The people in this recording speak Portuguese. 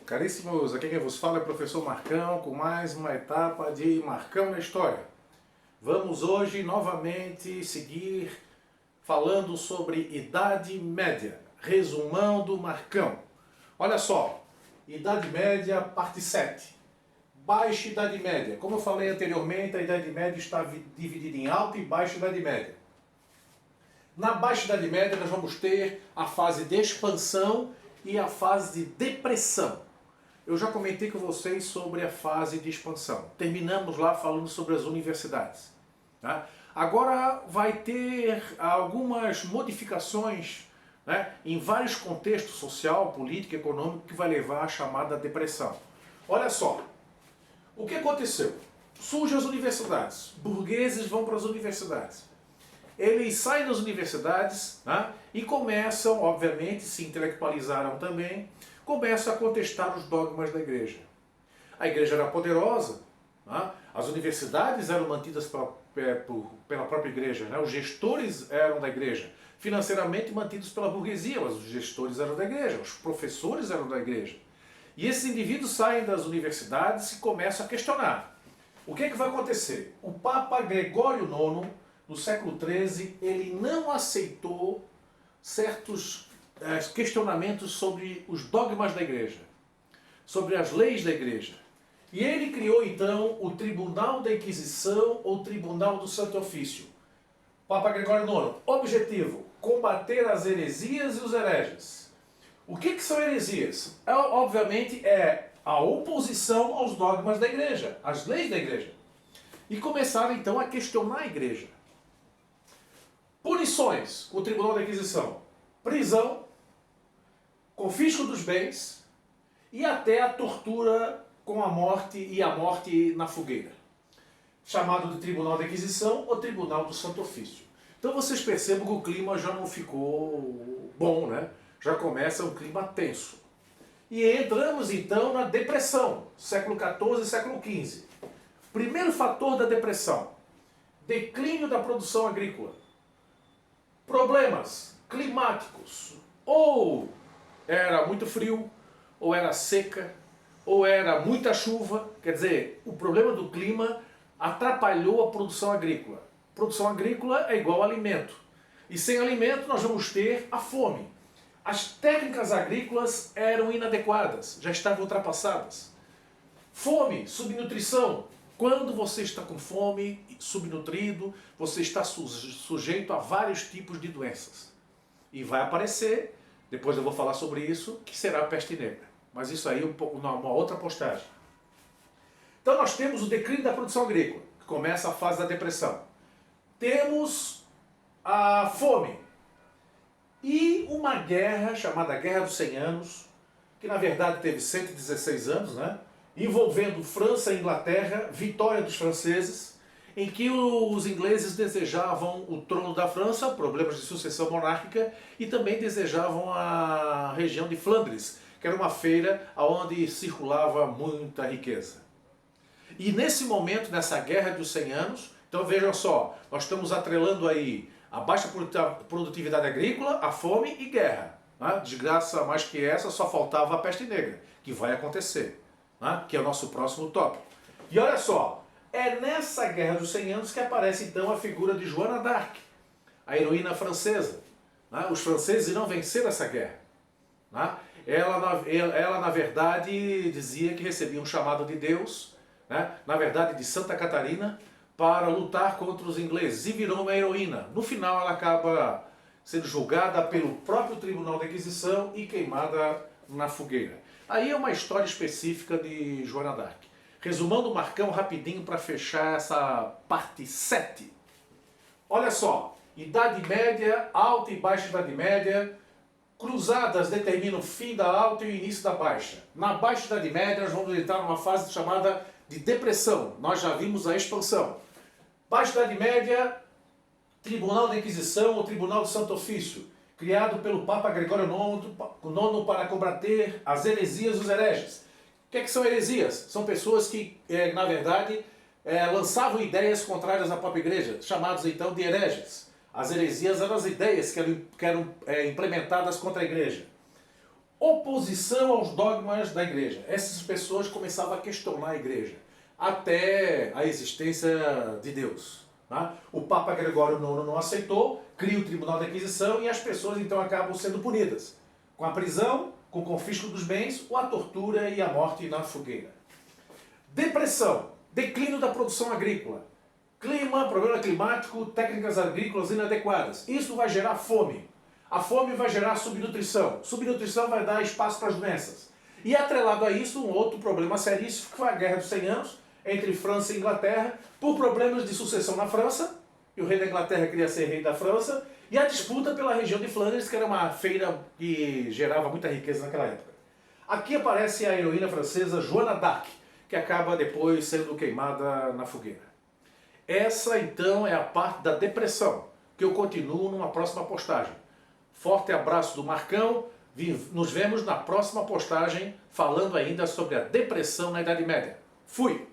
Caríssimos, aqui quem vos fala é o professor Marcão com mais uma etapa de Marcão na História. Vamos hoje novamente seguir falando sobre Idade Média, resumão do Marcão. Olha só, Idade Média, parte 7. Baixa Idade Média. Como eu falei anteriormente, a Idade Média está dividida em Alta e Baixa Idade Média. Na Baixa Idade Média nós vamos ter a fase de expansão e a fase de depressão. Eu já comentei com vocês sobre a fase de expansão. Terminamos lá falando sobre as universidades. Tá? Agora vai ter algumas modificações, né, em vários contextos social, político, econômico, que vai levar à chamada depressão. Olha só, o que aconteceu? Surgem as universidades, burgueses vão para as universidades. Eles saem das universidades, né, e começam, obviamente, se intelectualizaram também, começam a contestar os dogmas da igreja. A igreja era poderosa, né, as universidades eram mantidas pela própria igreja, né, os gestores eram da igreja, financeiramente mantidos pela burguesia, mas os gestores eram da igreja, os professores eram da igreja. E esses indivíduos saem das universidades e começam a questionar. O que é que vai acontecer? O Papa Gregório IX, no século XIII, ele não aceitou certos questionamentos sobre os dogmas da igreja, sobre as leis da igreja. E ele criou então o Tribunal da Inquisição ou Tribunal do Santo Ofício. Papa Gregório IX, objetivo, combater as heresias e os hereges. O que são heresias? Obviamente é a oposição aos dogmas da igreja, às leis da igreja. E começaram então a questionar a igreja. Punições com o Tribunal da Inquisição: prisão, confisco dos bens e até a tortura com a morte e a morte na fogueira. Chamado de Tribunal da Inquisição ou Tribunal do Santo Ofício. Então vocês percebem que o clima já não ficou bom, né? Já começa um clima tenso. E entramos então na depressão, século XIV e século XV. Primeiro fator da depressão: declínio da produção agrícola. Problemas climáticos, ou era muito frio, ou era seca, ou era muita chuva. Quer dizer, o problema do clima atrapalhou a produção agrícola. Produção agrícola é igual a alimento. E sem alimento nós vamos ter a fome. As técnicas agrícolas eram inadequadas, já estavam ultrapassadas. Fome, subnutrição. Quando você está com fome, subnutrido, você está sujeito a vários tipos de doenças. E vai aparecer, depois eu vou falar sobre isso, que será a peste negra. Mas isso aí uma outra postagem. Então nós temos o declínio da produção agrícola, que começa a fase da depressão. Temos a fome. E uma guerra chamada Guerra dos 100 Anos, que na verdade teve 116 anos, né? Envolvendo França e Inglaterra, vitória dos franceses, em que os ingleses desejavam o trono da França, problemas de sucessão monárquica, e também desejavam a região de Flandres, que era uma feira onde circulava muita riqueza. E nesse momento, nessa Guerra dos 100 Anos, então vejam só, nós estamos atrelando aí a baixa produtividade agrícola, a fome e guerra. Né? Desgraça mais que essa, só faltava a peste negra, que vai acontecer. Que é o nosso próximo tópico. E olha só, é nessa Guerra dos 100 Anos que aparece então a figura de Joana d'Arc, a heroína francesa. Os franceses irão vencer essa guerra. Ela, na verdade, dizia que recebia um chamado de Deus, na verdade de Santa Catarina, para lutar contra os ingleses, e virou uma heroína. No final ela acaba sendo julgada pelo próprio Tribunal da Inquisição e queimada na fogueira. Aí é uma história específica de Joana d'Arc. Resumando o Marcão rapidinho para fechar essa parte 7. Olha só, Idade Média, Alta e Baixa Idade Média, cruzadas determinam o fim da Alta e o início da Baixa. Na Baixa Idade Média nós vamos entrar numa fase chamada de depressão, nós já vimos a expansão. Baixa Idade Média, Tribunal da Inquisição ou Tribunal do Santo Ofício, criado pelo Papa Gregório IX para combater as heresias e os hereges. O que são heresias? São pessoas que, na verdade, lançavam ideias contrárias à própria igreja, chamados então de hereges. As heresias eram as ideias que eram implementadas contra a igreja. oposição aos dogmas da igreja. Essas pessoas começavam a questionar a igreja, até a existência de Deus. Tá? O Papa Gregório IX não aceitou, cria o Tribunal da Inquisição e as pessoas então acabam sendo punidas, com a prisão, com o confisco dos bens, ou a tortura e a morte na fogueira. Depressão, declínio da produção agrícola, clima, problema climático, técnicas agrícolas inadequadas. Isso vai gerar fome. A fome vai gerar subnutrição. Subnutrição vai dar espaço para as doenças. E atrelado a isso, um outro problema seríssimo, que foi a Guerra dos 100 Anos, entre França e Inglaterra, por problemas de sucessão na França, e o rei da Inglaterra queria ser rei da França, e a disputa pela região de Flandres, que era uma feira que gerava muita riqueza naquela época. Aqui aparece a heroína francesa Joana d'Arc, que acaba depois sendo queimada na fogueira. Essa então é a parte da depressão, que eu continuo numa próxima postagem. Forte abraço do Marcão, nos vemos na próxima postagem falando ainda sobre a depressão na Idade Média. Fui!